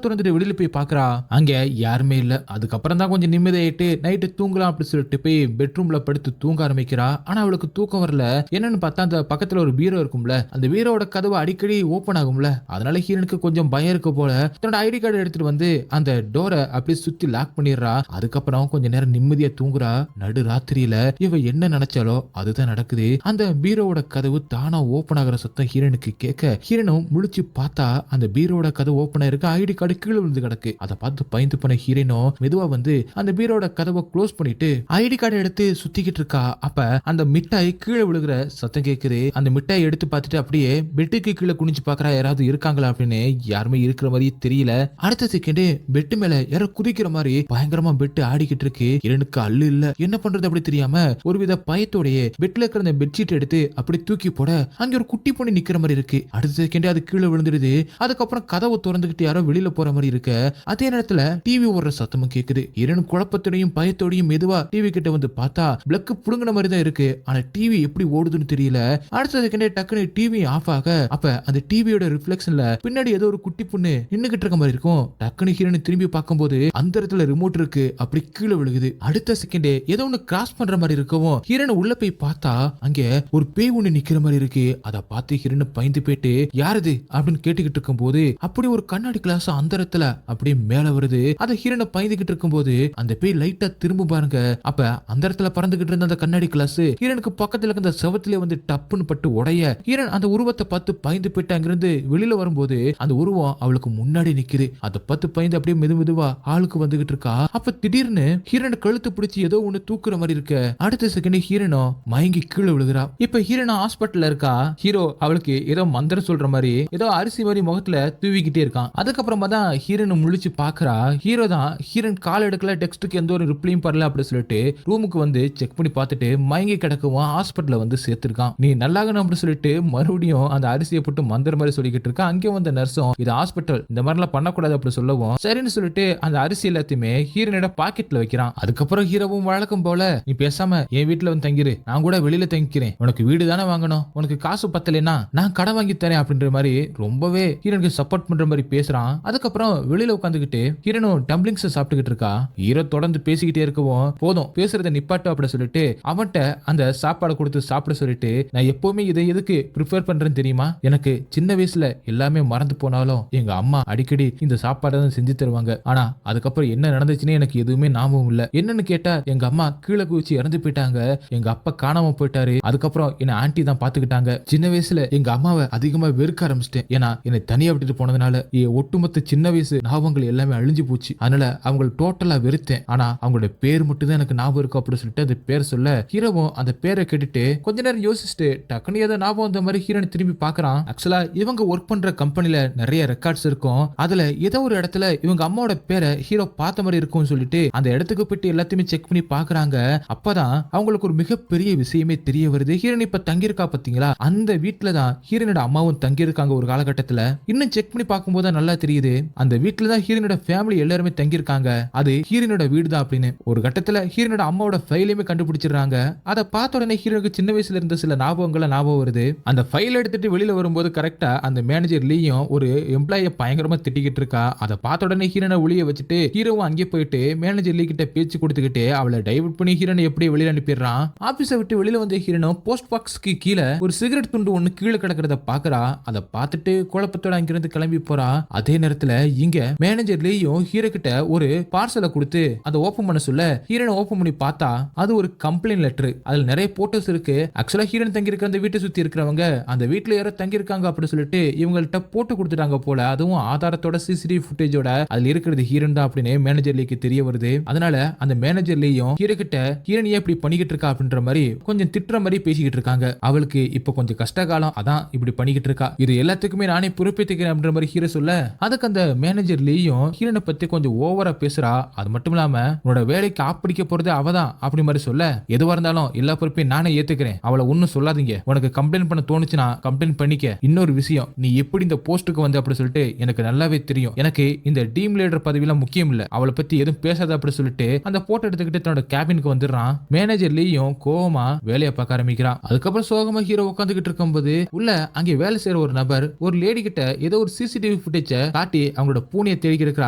[SPEAKER 1] திறந்துட்டு வெளியில போய் பாக்குறா. அங்க யாருமே இல்ல. அதுக்கப்புறம் தான் கொஞ்சம் நிம்மதியாயிட்டு நைட்டு தூங்கலாம் அப்படின்னு சொல்லிட்டு போய் பெட்ரூம்ல படுத்து தூங்க ஆரம்பிக்கிறா. ஆனா அவளுக்கு தூக்கம் வரல. என்னன்னு பார்த்தா அந்த பக்கத்துல ஒரு பீரோ இருக்கும்ல, அந்த பீரோட கதவு அடிக்கடி ஓபன் ஆகும்ல. அதனால ஹீரோனுக்கு கொஞ்சம் பயம் இருக்கு போல. தன்னோட ஐடி கார்டு எடுத்துட்டு வந்து அந்த டோரை அப்படியே சுத்தி லாக் பண்ணிடுறா. அதுக்கப்புறம் கொஞ்ச நேரம் நிம்மதியா தூங்குறா. நடு ராத்திரியில இவ என்ன நினைச்சாலோ அதுதான் நடக்குது. அந்த பீரோவோட கதவு தானா ஓபன் ஆகிற சத்தம் ஹீரோனுக்கு கேட்க ஹீரோனும் முழிச்சு பார்த்தா அந்த பீரோட கதவு ஓபன் ஆயிருக்கு. ஐடி கார்டு கீழே விழுந்து கிடக்கு. அதை பார்த்து பயந்து பண்ண ஹீரோனும் மெதுவா வந்து அந்த பீரோட கதவை க்ளோஸ் பண்ணிட்டு ஐடி கார்டு எடுத்து சுத்திக்கிட்டு இருக்கா. அப்ப அந்த மிட்டாய் கீழே விழுகிற சத்தம் கேக்குது. அந்த மிட்டாய் எடுத்து பார்த்துட்டு அப்படியே பெட்டுக்கு கீழே குனிஞ்சு பாக்குறா, யாராவது இருக்காங்களா அப்படின்னு. யாருமே இருக்கிற மாதிரி தெரியல. அடுத்த செகண்ட் பெட்டு மேல யாரோ குதிக்கிற மாதிரி பயங்கரமா பெட்டு ஆடிக்கிட்டு இருக்கு. ஹீரோனுக்கு அல்லு இல்ல, என்ன பண்றது அப்படி தெரியாம ஒருவித பயத்தோடைய பெட்ல இருக்கிற அந்த பெட்ஷீட் எடுத்து அப்படி தூக்கி போட அங்க ஒரு குட்டி பொண்ணு நிக்கிற மாதிரி இருக்கு. அடுத்த செகண்ட் அது கீழே விழுந்துடுது. அதுக்கப்புறம் கதவு திறந்துகிட்டு யாரோ வெளியில போற மாதிரி இருக்க. அதே நேரத்துல டிவி ஓடுற சத்தமும் கேக்குது. ஹீரோன் குழப்பத்தோடையும் பயத்தோடையும் மெதுவா டிவி கிட்ட வந்து பார்த்தா பிளக் புடுங்கின மாதிரி தான் இருக்கு. ஆனா டிவி எப்படி ஓடுதுன்னு தெரியல. அடுத்த செகண்டே டக்குனு டிவி ஆஃப் ஆக அப்ப அந்த டிவியோட ரிஃப்ளெக்ஷன்ல பின்னாடி ஏதோ ஒரு குட்டி பொண்ணு நின்னுகிட்டு இருக்க மாதிரி இருக்கும். டக்குனு ஹீரோன் திரும்பி பார்க்கும்போது அந்த இடத்துல ரிமோட் இருக்கு, அப்படி கீழே விழுகுது. அடுத்த செகண்டே ஏதோ ஒன்னு கிராஸ் பண்ற மாதிரி இருக்கவும் ஹீரோன் உள்ள போய் பார்த்தா அங்க ஒரு பேய் ஒண்ணு நிக்கிற மாதிரி இருக்கு. அதை பார்த்து ஹீரோன் பயந்து போயிட்டு யாருது அப்படின்னு கேட்டுக்கிட்டு இருக்கும் போது அப்படி ஒரு கண்ணாடி கிளாஸ் அந்த இடத்துல அப்படியே மேல வருது. அதை ஹீரோனை பயந்துகிட்டு இருக்கும் போது அந்த பேய் லைட்டா திரும்ப பாருங்க. அப்ப அந்த இடத்துல பறந்துகிட்டு இருந்த அந்த கண்ணாடி கிளாஸ் ஹீரோனுக்கு பக்கத்துல இருந்த செவத்திலே வந்து டப்புன்னு பட்டு உடைய ஹீரோன் அந்த உருவத்தை பார்த்து பயந்து போயிட்டு அங்கிருந்து வெளியில வரும்போது அந்த உருவம் அவளுக்கு முன்னாடி நிக்குது. அதை பார்த்து பயந்து அப்படியே மெதுவா ஆளுக்கு வந்துகிட்டு இருக்கா. அப்ப திடீர்னு ஹீரோனை கழுத்து பிடிச்சி ஏதோ ஒண்ணு தூக்குற மாதிரி இருக்க. அடுத்த செகண்ட் ஹீரோனோ மயங்கி கீழே விழுகிறா. இப்ப ஹீரோனா ஹாஸ்பிட்டல்ல இருக்கா. ஹீரோ அவளுக்கு ஏதோ மந்திரம் சொல்ற மாதிரி ஏதோ அரிசி மாதிரி முகத்துல தூவிக்கிட்டே இருக்கான். அதுக்கப்புறமா தான் ஹீரோனை முழிச்சு பாக்குறா. ஹீரோ தான் ஹீரோன் கால் எடுக்கல, டெக்ஸ்ட்டுக்கு எந்த ஒரு ரிப்ளையும் பண்ணல அப்படின்னு சொல்லிட்டு ரூமுக்கு வந்து செக் பண்ணி பார்த்துட்டு மயங்கி கிடக்கவும் ஹாஸ்பிட்டல்ல வந்து சேர்த்திருக்கான். நீ நல்லாகணும் அப்படின்னு சொல்லிட்டு மறுபடியும் அந்த அரிசியை போட்டு மந்திர மாதிரி சொல்லிக்கிட்டு இருக்கா. அங்கே வந்த நர்ஸும் இது ஹாஸ்பிட்டல், இந்த மாதிரி எல்லாம் பண்ணக்கூடாது அப்படி சொல்லவும் சரின்னு சொல்லிட்டு அந்த அரிசி எல்லாத்தையுமே ஹீரோனோட பாக்கெட்ல வைக்கிறான். அதுக்கப்புறம் ஹீரோவும் வழக்கம் போல நீ பேசாம என் வீட்டுல வந்து தங்கிரு, நான் கூட வெளியில தங்கிக்கிறேன், உனக்கு வீடு தானே வாங்கணும், உனக்கு காசு பத்தலைன்னா நான் கடன் வாங்கி தரேன் அப்படின்ற மாதிரி ரொம்பவே ஹீரோனுக்கு சப்போர்ட் பண்ற மாதிரி பேசுறான். அதுக்கப்புறம் வெளியில உட்காந்துக்கிட்டு ஹீரோனும் டம்ப்ளிங்ஸ் சாப்பிட்டுக்கிட்டு இருக்கா. ஹீரோ தொடர்ந்து பேசிக்கிட்டே இருக்கவும் போதும் பேசுறத நிப்பாட்டு அப்படின்னு சொல்லிட்டு அவன்கிட்ட அந்த சாப்பாடு கொடுத்து சாப்பிட சொல்லிட்டு நான் எப்பவுமே இதை எதுக்கு ப்ரிஃபர் பண்றேன்னு தெரியுமா, எனக்கு சின்ன வயசுல எல்லாமே மறந்து போனாலும் எங்க அம்மா அடிக்கடி இந்த சாப்பாடை தான் செஞ்சு தருவாங்க. ஆனா அதுக்கப்புறம் என்ன நடந்துச்சுன்னு எனக்கு எதுவுமே ஞாபகம் இல்ல. என்னன்னு கேட்டா எங்க அம்மா கீழே குதிச்சு இறந்து போயிட்டாங்க, எங்க அப்பா காணாம போயிட்டாரு, அதுக்கப்புறம் என்ன ஆன்ட்டி தான் பாத்துக்கிட்டாங்க. சின்ன வயசுல எங்க அம்மாவை அதிகமா வெறுக்க ஆரம்பிச்சிட்டேன். ஏன்னா என்னை தனியா விட்டுட்டு போனதுனால ஒட்டுமொத்த சின்ன வயசு ஞாபகங்கள் எல்லாமே அழிஞ்சு போச்சு. அதனால அவங்களை டோட்டலா வெறுத்தேன். ஆனா அவங்களோட பேர் மட்டும் தான் எனக்கு ஞாபகம் இருக்கும் அப்படின்னு சொல்லிட்டு அந்த பேர் சொல்ல ஹீரோவும் அந்த பேரை கேட்டுட்டு கொஞ்ச நேரம் யோசிச்சுட்டு டக்குனு ஏதோ ஞாபகம் வந்த மாதிரி ஹீரோனை திரும்பி பாக்குறான். ஆக்சுவலா இவங்க ஒர்க் பண்ற கம்பெனில நிறைய ரெக்கார்ட்ஸ் இருக்கும். அதுல ஏதோ ஒரு இடத்துல இவங்க அம்மாவோட பேரை ஹீரோ பார்த்த மாதிரி இருக்கும்னு சொல்லிட்டு அந்த இடத்துக்கு போயிட்டு எல்லாத்தையுமே செக் பண்ணி பாக்குறாங்க. அப்பதான் அவங்களுக்கு ஒரு மிகப்பெரிய விஷயமே தெரிய வருது. ஹீரோன் இப்ப தங்கியிருக்கா பாத்தீங்களா, அந்த வீட்டுல தான் ஹீரோனோட அம்மாவும் தங்கியிருக்காங்க ஒரு காலகட்டத்துல. இன்னும் செக் பண்ணி பார்க்கும்போது நல்லா தெரியுது அந்த வீட்டுல தான் ஹீரோனோட ஃபேமிலி எல்லாருமே தங்கியிருக்காங்க, அது ஹீரோனோட வீடு தான் அப்படின்னு. ஒரு கட்டத்துல ஹீரோனோட அம்மாவோட ஃபைலையுமே கண்டுபிடிச்சிடுறாங்க. அதை பார்த்த உடனே ஹீரோனுக்கு சின்ன வயசுல இருந்த சில ஞாபகம் வருது. அந்த ஃபைல் எடுத்துட்டு வெளியில வரும்போது கரெக்டா அந்த மேனேஜர் லீயும் ஒரு எம்ப்ளாயை பயங்கரமா திட்டிக்கிட்டு இருக்கா. அதை பார்த்த உடனே ஹீரோனை ஒளிய வச்சுட்டு ஹீரோவும் அங்கே போயிட்டு மேனேஜர் லீ கிட்ட பேச்சு கொடுத்துக்கிட்டு அவளை டைவர்ட் பண்ணி ஹீரோனை எப்படி வெளியில அனுப்பிடுறான். ஆபீஸை விட்டு வெளியில வந்த ஹீரோனும் போஸ்ட் பாக்ஸ்க்கு கீழே ஒரு சிகரெட் துண்டு ஒண்ணு கீழே கிடக்கிறத பாக்குறா. அதை பார்த்துட்டு குழப்பத்தோட அங்கிருந்து கிளம்பி போறா. அதே நேரத்துல இங்க மேனேஜர் லீயும் ஹீரோ கிட்ட ஒரு பார்சலை கொடுத்து அதை ஓபன் பண்ண சொல்ல ஹீரோனை ஓபன் பண்ணி பார்த்தா அது ஒரு கம்ப்ளைண்ட் லெட்டர். அதுல நிறைய போட்டோஸ் இருக்கு. ஆக்சுவலா ஹீரோன் தங்கி இருக்க அந்த வீட்டை சுத்தி இருக்கிறவங்க அந்த வீட்டுல யாரோ தங்கி இருக்காங்க அப்படின்னு சொல்லிட்டு இவங்கள்ட்ட போட்டு கொடுத்துட்டாங்க போல. அதுவும் ஆதாரத்தோட சிசிடிவி ஃபுட்டேஜோட அதுல இருக்கிறது ஹீரோன் தான் அப்படின்னு மேனேஜர் லீக்கு தெரிய வருது. அதனால அந்த மேனேஜர் லீயும் ஹீரோ கிட்ட ஹீரோன் ஏன் இப்படி பண்ணிக்கிட்டு இருக்கா அப்படின்ற மாதிரி கொஞ்சம் திட்டுற மாதிரி பேசிக்கிட்டு இருக்காங்க. அவளுக்கு இப்ப கொஞ்சம் கஷ்ட காலம், அதான் இப்படி பண்ணிக்கிட்டு இருக்கா, இது எல்லாத்துக்குமே நானே பொறுப்பேற்றுக்கிறேன் அப்படின்ற மாதிரி ஹீரோ சொல்ல அதுக்கு அந்த மேனேஜர் லீயும் ஹீரோனை பத்தி கொஞ்சம் ஓவரா பேசுறா. அது மட்டும் இல்லாம உன்னோட வேலைக்கு ஆப்பிடிக்க போறது அவதான் அப்படி மாதிரி சொல்ல எதுவா இருந்தாலும் எல்லா பொறுப்பையும் நானே ஏத்துக்கிறேன், அவளை ஒன்னும் சொல்லாதீங்க, உனக்கு கம்ப்ளைண்ட் பண்ண தோணுச்சுன்னா கம்ப்ளைண்ட் பண்ணிக்க. இன்னொரு விஷயம், நீ எப்படி இந்த போஸ்ட்டுக்கு வந்து அப்படி சொல்லிட்டு எனக்கு நல்லாவே தெரியும், எனக்கு இந்த டீம் லீடர் பதவியெல்லாம் முக்கியம் இல்ல, அவளை பத்தி எதுவும் பேசாத அப்படி சொல்லிட்டு அந்த போட்டோ எடுத்துக்கிட்டு தன்னோட கேபினுக்கு வந்துடுறான். மேனேஜர் லீயும் கோவமா வேலையை பார்க்க ஆரம்பிக்கிறான். அதுக்கப்புறம் சோகமா ஹீரோ உட்காந்துக்கிட்டு இருக்கும்போது உள்ள அங்கே வேலை செய்யற ஒரு நபர் ஒரு லேடி கிட்ட ஏதோ ஒரு சிசிடிவி ஃபுட்டேஜ காட்டி அவங்களோட பூனையை தேடி இருக்கிற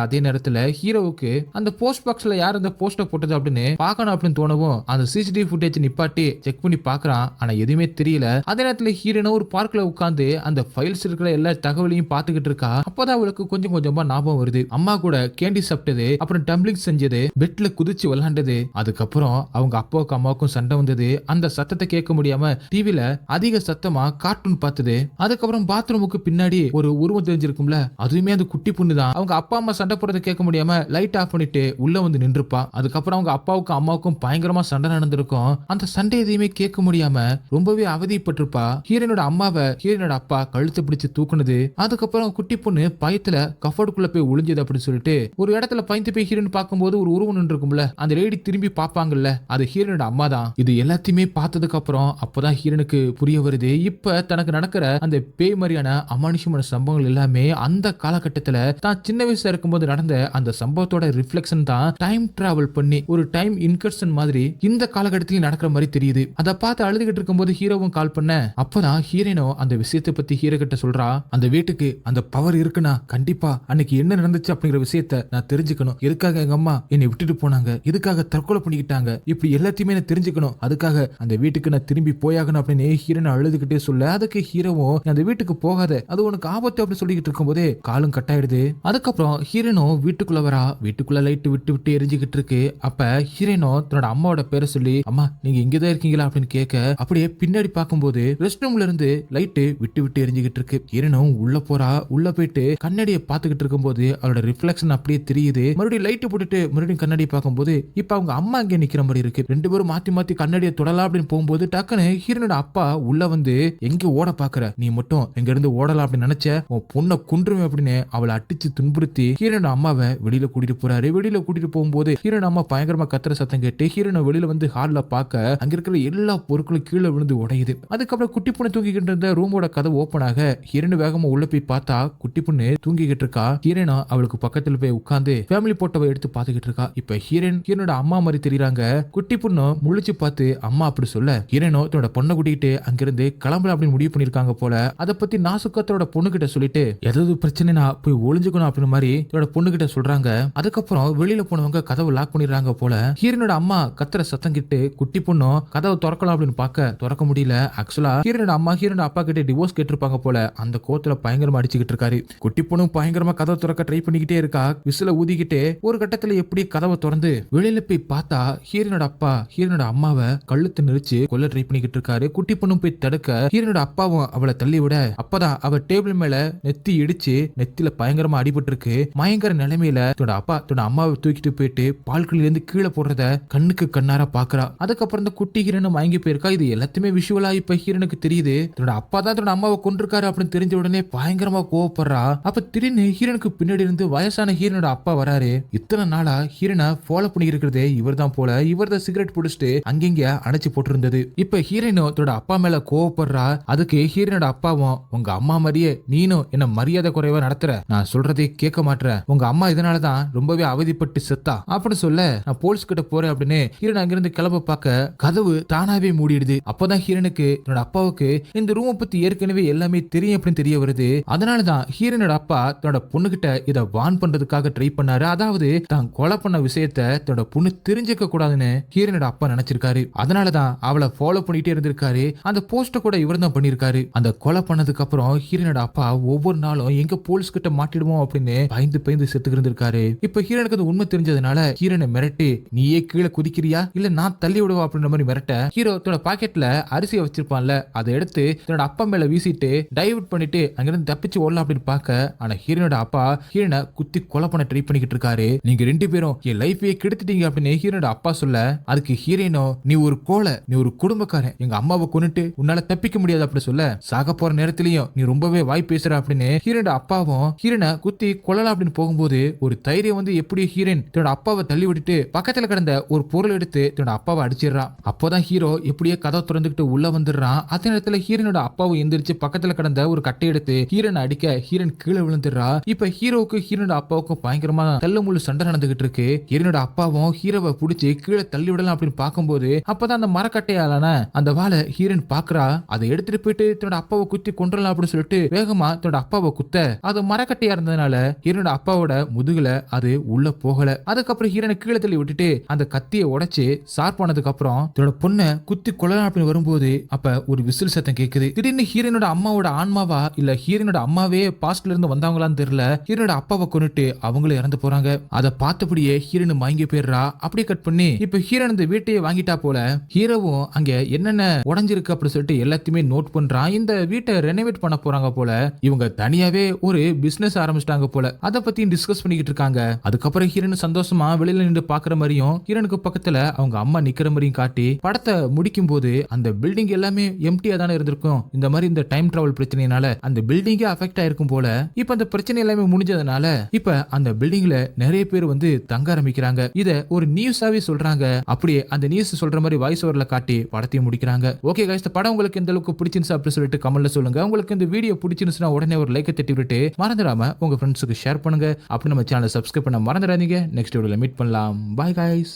[SPEAKER 1] அதே நேரத்துல ஹீரோவுக்கு அந்த போஸ்ட் பாக்ஸ்ல யார் அந்த போஸ்டர் போட்டது அப்படின்னு பார்க்கணும் அப்படின்னு தோணவும் அந்த சிசிடிவி ஃபுட்டேஜ் நிப்பாட்டி செக் பண்ணி பாக்குறான். ஆனா எதுவுமே தெரியல. அதே நேரத்துல ஹீரோனும் ஒரு பார்க்ல உட்கார்ந்து அந்த ஃபைல்ஸ் இருக்கிற எல்லா தகவலையும் பாத்துக்கிட்டு இருக்கா. அப்பதான் அவளுக்கு கொஞ்சம் கொஞ்சமா ஞாபகம் வருது. அம்மா கூட கேண்டி சாப்பிட்டது, அப்புறம் டம்ப்ளிங் செஞ்சது, பெட்ல குதிச்சு விளையாண்டது, அதுக்கப்புறம் அவங்க அப்பாவுக்கும் அம்மாவுக்கும் சண்டை வந்தது, அந்த சத்தத்தை கேட்க முடியாம டிவில அதிக சத்தமா கார்ட்டூன் பார்த்தது, அதுக்கப்புறம் பாத்ரூமுக்கு பின்னாடி ஒரு உருவம் தெரிஞ்சிருக்கும்ல, அதுவுமே அந்த குட்டி பொண்ணு தான். அவங்க அப்பா அம்மா சண்டை போறதை கேட்க முடியாம லைட் ஆஃப் பண்ணிட்டு உள்ள வந்து நின்றுப்பா. அதுக்கப்புறம் அவங்க அப்பாவுக்கும் அம்மாவுக்கும் பயங்கரமா சண்டை நடந்திருக்கும். அந்த சண்டை எதையுமே கேட்க முடியாம ரொம்பவே அவதிப்பட்டிருப்பா. ஹீரோனோட அம்மாவை ஹீரோனோட அப்பா கழுத்தை பிடிச்சு தூக்குனது, அதுக்கப்புறம் குட்டி பொண்ணு பயத்துல கஃபோர்டுக்குள்ள போய் ஒளிஞ்சது அப்படின்னு சொல்லிட்டு ஒரு இடத்துல பயந்து போய் ஹீரோன் பார்க்கும்போது ஒரு உருவம் நின்று இருக்கும்ல, அந்த லேடி திரும்பி பாப்பாங்கல்ல, அது ஹீரோனோட அம்மா தான். இது எல்லாத்தையுமே பார்த்ததுக்கு அப்புறம் அப்பதான் ஹீரோனுக்கு புரிய வருது, இப்ப தனக்கு நடக்கிற அந்த பேய் மாதிரியான அமானுஷமான சம்பவங்கள் எல்லாமே அந்த காலகட்டத்துல தான் சின்ன வயசுல இருக்கும்போது நடந்த அந்த சம்பவத்தோட ரிஃப்ளெக்ஷன் தான் டைம் டிராவல் பண்ணி ஒரு டைம் இன்கர்ஷன் மாதிரி இந்த காலகட்டத்தில் நடக்கிற மாதிரி தெரியுது. அதை பார்த்து அழுதுகிட்டு இருக்கும்போது ஹீரோவும் கால் பண்ண, அப்பதான் ஹீரோனோ அந்த விஷயத்தை பத்தி ஹீரோ கிட்ட சொல்றா. அந்த வீட்டுக்கு அந்த பவர் இருக்குன்னா கண்டிப்பா அன்னைக்கு என்ன நடந்துச்சு அப்படிங்கிற விஷயத்த நான் தெரிஞ்சுக்கணும். எதுக்காக எங்க அம்மா என்னை விட்டுட்டு போனாங்க, எதுக்காக தற்கொலை பண்ணிக்கிட்டாங்க, இப்படி எல்லாத்தையுமே நான் தெரிஞ்சுக்கணும். அதுக்காக அந்த வீட்டுக்கு நான் திரும்பி போயாகணும் அப்படின்னு ஹீரோனை அழுதுகிட்டே சொல்ல, அதுக்கு ஹீரோவும் அந்த வீட்டுக்கு போகாத, அது உனக்கு ஆபத்து அப்படின்னு சொல்லிக்கிட்டு இருக்கும் போதே காலும் கட்டாயிடுது. அதுக்கப்புறம் ஹீரோனோ வீட்டுக்குள்ள வரா. வீட்டுக்குள்ள லைட் விட்டு விட்டு எரிஞ்சுக்கிட்டு இருக்கு. அப்ப ஹீரோனோ தன்னோட அம்மாவோட பேரை சொல்லி, அம்மா நீங்க இங்கதான் இருக்கீங்களா அப்படின்னு கேட்க, அப்படியே பின்னாடி பார்க்கும்போது ரெஸ்ட் ரூம்ல இருந்து லைட் விட்டு விட்டு எரிஞ்சுக்கிட்டு இருக்கு. ஹீரோனோ உள்ள போறா. உள்ள போயிட்டு கண்ணாடியை பார்த்துக்கிட்டு இருக்கும்போது அவளோட ரிஃப்ளெக்ஷன் அப்படியே தெரியுது. மறுபடியும் லைட் போட்டுட்டு மறுபடியும் கண்ணாடி பார்க்கும்போது இப்ப அவங்க அம்மா அங்கே நிக்கிற மாதிரி இருக்கு. ரெண்டு பேரும் மாத்தி மாத்தி கண்ணாடியை தொடலாம் அப்படின்னு போகும்போது டக்குன்னு ஹீரோனோட அப்பா உள்ள வந்து, எங்க ஓட பாக்குற, நீ மட்டும் எங்க இருந்து ஓடலாம் அப்படின்னு நினைச்ச, உன் பொண்ணை கொன்றுவேன் அப்படின்னு அவளை அடிச்சு துன்புறுத்தி ஹீரோனோட அம்மாவை வெளியில கூட்டிட்டு போறாரு. வெளியில கூட்டிட்டு போகும்போது ஹீரோனோட அம்மா பயங்கரமா கத்துற சத்தம் கேட்டு ஹீரோனோ வெளியில வந்து ஹால்ல பார்க்க அங்க இருக்கிற எல்லா பொருட்களும் கீழே விழுந்து உடையுது. அதுக்கப்புறம் குட்டி பொண்ணு தூங்கிக்கிட்டு இருந்த ரூமோட கதவு ஓப்பன் ஆக ஹீரோனு வேகமா உள்ள போய் பார்த்தா குட்டி பொண்ணு தூங்கிக்கிட்டு இருக்கா. ஹீரோனா அவளுக்கு பக்கத்துல போய் உட்கார்ந்து ஃபேமிலி போட்டோவை எடுத்து பாத்துக்கிட்டு இருக்கா. இப்ப ஹீரோனோட அம்மா மாதிரி தெரியுறாங்க. குட்டி பொண்ணு முழிச்சு பார்த்து அம்மா அப்படி சொல்ல, ஹீரோனோ தன்னோட பொண்ணை கூட்டிகிட்டு அங்கிருந்து கிளம்பல அப்படின்னு முடிவு பண்ணிருக்காங்க போல. அதை பத்தி நாசுக்கத்தோட பொண்ணு கிட்ட சொல்லிட்டு ஏதாவது பிரச்சனைனா போய் ஒளிஞ்சுக்கணும் அப்படின்னு மாதிரி தன்னோட பொண்ணு கிட்ட சொல்றாங்க. அதுக்கப்புறம் வெளியில போனவங்க கதவு லாக் பண்ணிடுறாங்க போல. ஹீரோனோட அம்மா கத்துற சத்தம் கிட்டு குட்டி பொண்ணும் கதவை திறக்கலாம் அப்படின்னு பார்க்க திறக்க முடியல. ஆக்சுவலா ஹீரோனோட அம்மா ஹீரோனோட அப்பா கிட்ட டிவோர்ஸ் கேட்டிருப்பாங்க போல. அந்த கோத்துல பயங்கரமா அடிச்சுக்கிட்டு இருக்காரு. குட்டி பொண்ணும் பயங்கரமா கதவை திறக்க ட்ரை பண்ணிக்கிட்டே இருக்கா. விசில ஊதிக்கிட்டே ஒரு கட்டத்துல எப்படி கதவை திறந்து வெளியில போய் பார்த்தா ஹீரோனோட அப்பா ஹீரோனோட அம்மாவை கழுத்து நெரிச்சு கொல்ல ட்ரை பண்ணிக்கிட்டு இருக்காரு. குட்டி பொண்ணும் போய் தடுக்க ஹீரோனோட அப்பாவும் அவளை தள்ளி விட, அப்பதான் அவ டேபிள் மேல நெத்தி இடிச்சு நெத்தில பயங்கரமா அடிபட்டு இருக்கு. பயங்கர நிலைமையில தன்னோட அப்பா தன்னோட அம்மாவை தூக்கிட்டு போயிட்டு பால்கனில இருந்து கீழே போடுறத கண்ணுக்கு கண்ணார பாக்குறா. அதுக்கப்புறம் இந்த குட்டி ஹீரோனும் வாங்கி போயிருக்கா. இது எல்லாத்தையுமே விஷுவலா இப்ப ஹீரோனுக்கு தெரியுது. தன்னோட அப்பா தான் தன்னோட அம்மாவை கொண்டிருக்காரு அப்படின்னு தெரிஞ்ச உடனே பயங்கரமா கோவப்படுறா. அப்ப திடீர்னு ஹீரோனுக்கு பின்னாடி இருந்து வயசான ஹீரோனோட அப்பா வராரு. இத்தனை நாளா ஹீரோனை ஃபாலோ பண்ணி இருக்கிறதே இவர் தான் போல. இவர் தான் சிகரெட் பிடிச்சிட்டு அங்கங்க அணைச்சு போட்டு இருந்தது. இப்ப ஹீரோனோ தன்னோட அப்பா மேல கோவப்படுறா. அதுக்கு ஹீரோனோட அப்பாவும், உங்க அம்மா மாதிரியே நீனும் என்ன மரியாதை குறைவா நடத்துற, நான் சொல்றதை கேட்க மாட்டேற, உங்க அம்மா இதனாலதான் ரொம்பவே அவதிப்பட்டு செத்தா அப்படின்னு சொல்ல, நான் போலீஸ் கிட்ட போறேன் அப்படின்னு ஹீரோன் அங்கிருந்து கிளம்ப பார்க்க கதவு தானாவே மூடிடுது. அப்பதான் ஹீரோனுக்கு தன்னோட அப்பாவுக்கு இந்த ரூமை பத்தி ஏற்கனவே எல்லாமே தெரியும் அப்படின்னு தெரிய வருது. அதனாலதான் ஹீரோனோட அப்பா தன்னோட பொண்ணுகிட்ட இதை வான் பண்றதுக்காக ட்ரை பண்ணாரு. அதாவது தான் கொலை பண்ண விஷயத்த தன்னோட பொண்ணு தெரிஞ்சுக்க கூடாதுன்னு ஹீரோனோட அப்பா நினைச்சிருக்காரு. அதனாலதான் அவளை ஃபாலோ பண்ணிட்டே இருந்திருக்காரு. அந்த போஸ்ட கூட இவர் தான் பண்ணிருக்காரு. அந்த கொலை பண்ணதுக்கு அப்புறம் ஹீரோனோட அப்பா ஒவ்வொரு நாளும் எங்க போலீஸ் கிட்ட மாட்டிடுவோம் அப்படின்னு பயந்து பயந்து செத்துக்கு இருந்திருக்காரு. இப்ப ஹீரோனுக்கு அது உண்மை தெரிஞ்சதுனால ஹீரோனை மிரட்டி, நீயே கீழே குதிக்கிறியா இல்ல நான் தள்ளி விடுவா அப்படின்ற மாதிரி மிரட்ட, ஹீரோ தன்னோட பாக்கெட்ல அரிசியை வச்சிருப்பான்ல அதை எடுத்து தன்னோட அப்பா மேல வீசிட்டு டைவர்ட் பண்ணிட்டு அங்கிருந்து தப்பிச்சு ஓடலாம் அப்படின்னு பார்க்க, ஆனா ஹீரோனோட அப்பா ஹீரோனை குத்தி கொலை பண்ண ட்ரை பண்ணிக்கிட்டு இருக்காரு. நீங்க ரெண்டு பேரும் என் லைஃபையே கெடுத்துட்டீங்க அப்படின்னு ஹீரோனோட அப்பா சொல்ல, அதுக்கு ஹீரோனோ, நீ ஒரு கோலை, நீ ஒரு குடும்பக்காரன், எங்க அம்மாவை கொன்னுட்டு உன்னால தப்பிக்க முடியாது அப்படி சொல்ல, சாக போற நேரத்திலயும் நீ ரொம்பவே வாய் பேசுற அப்படின்னு ஹீரோனோட அப்பாவும் ஹீரோனை குத்தி கொல்லலாம் அப்படின்னு போகும்போது ஒரு தைரியம் வந்து எப்படி ஹீரோன் தன்னோட அப்பாவை தள்ளி விட்டுட்டு பக்கத்துல கிடந்த ஒரு பொருள் எடுத்து தன்னோட அப்பாவை அடிச்சிடறான். அப்போதான் ஹீரோ எப்படியே கதவை திறந்துகிட்டு உள்ள வந்துடுறான். அதே நேரத்துல ஹீரோனோட அப்பாவும் எந்திரிச்சு பக்கத்துல கிடந்த ஒரு கட்டை எடுத்து ஹீரோனை அடிக்க ஹீரோன் கீழே விழுந்துடுறா. இப்ப ஹீரோவுக்கு ஹீரோனோட அப்பாவுக்கும் பயங்கரமா தள்ளுமுள்ளு சண்டை நடந்துகிட்டு இருக்கு. ஹீரோனோட அப்பாவும் ஹீரோவை பிடிச்சி கீழே தள்ளி விடலாம் அப்படின்னு பார்க்கும்போது அப்பதான் அந்த மரக்கட்டையாலான அந்த வாழை ஹீரோன் பாக்குறா. அதை எடுத்துட்டு போயிட்டு தன்னோட அப்பாவை குத்தி கொன்றலாம் அப்படின்னு சொல்லிட்டு வேகமா தன்னோட அப்பாவை குத்த, அது மர மரக்கட்டையா இருந்ததுனால ஹீரோனோட அப்பாவோட முதுகுல அது உள்ள போகல. அதுக்கப்புறம் ஹீரோனை கீழே தள்ளி விட்டுட்டு அந்த கத்தியை உடைச்சு ஷார்ப் அப்புறம் தன்னோட பொண்ணை குத்தி கொல்லலாம் அப்படின்னு வரும்போது அப்ப ஒரு விசில் சத்தம் கேக்குது. திடீர்னு ஹீரோனோட அம்மாவோட ஆன்மாவா இல்ல ஹீரோனோட அம்மாவே பாஸ்ட்ல இருந்து வந்தாங்களான்னு தெரியல, ஹீரோனோட அப்பாவை கொன்னுட்டு அவங்களும் இறந்து போறாங்க. அதை பார்த்தபடியே ஹீரோனு மயங்கி போயிடுறா. அப்படியே கட் பண்ணி இப்ப ஹீரோன் இந்த வீட்டையே வாங்கிட்டா போல. ஹீரோவும் அங்க என்னென்ன உடஞ்சிருக்கு அப்படின்னு சொல்லிட்டு எல்லாத்தையுமே நோட் பண்றான். இந்த வீட்டை ரெனோவேட் பண்ண போறாங்க போல. இவங்க தனியாவே ஒரு பிசினஸ் ஆரம்பிச்சிட்டாங்க போல. அதை பத்தியும் டிஸ்கஸ் பண்ணிக்கிட்டு இருக்காங்க. அதுக்கப்புறம் ஹீரோன் சந்தோஷமா வெளியில நின்று பாக்குற மாதிரியும் ஹீரோனுக்கு பக்கத்துல அவங்க அம்மா நிக்கிற மாதிரியும் காட்டி படத்தை முடிக்கும் போது அந்த பில்டிங் எல்லாமே எம்டியா தானே இருந்திருக்கும். இந்த மாதிரி இந்த டைம் டிராவல் பிரச்சனையினால அந்த பில்டிங்கே அஃபெக்ட் ஆயிருக்கும் போல. இப்ப அந்த பிரச்சனை எல்லாமே முடிஞ்சதுனால இப்ப அந்த பில்டிங்ல நிறைய பேர் வந்து தங்க ஆரம்பிக்கிறாங்க. இத ஒரு நியூஸாவே சொல்றாங்க. அப்படியே அந்த நியூஸ் சொல்ற மாதிரி வாய்ஸ் ஓவர்ல காட்டி படத்தையும் முடிக்கிறாங்க. ஓகே गाइस, இந்த படம் உங்களுக்கு எந்த அளவுக்கு பிடிச்சிருந்துச்சு அப்படி சொல்லிட்டு கமெண்ட்ல சொல்லுங்க. உங்களுக்கு இந்த வீடியோ பிடிச்சிருந்துச்சுன்னா உடனே ஒரு லைக் தட்டி விட்டு மறந்துடாம உங்க ஃப்ரெண்ட்ஸுக்கு ஷேர் பண்ணுங்க. அப்படி நம்ம சேனலை சப்ஸ்கிரைப் பண்ண மறந்துடாதீங்க. நெக்ஸ்ட் வீடியோல மீட் பண்ணலாம். By guys.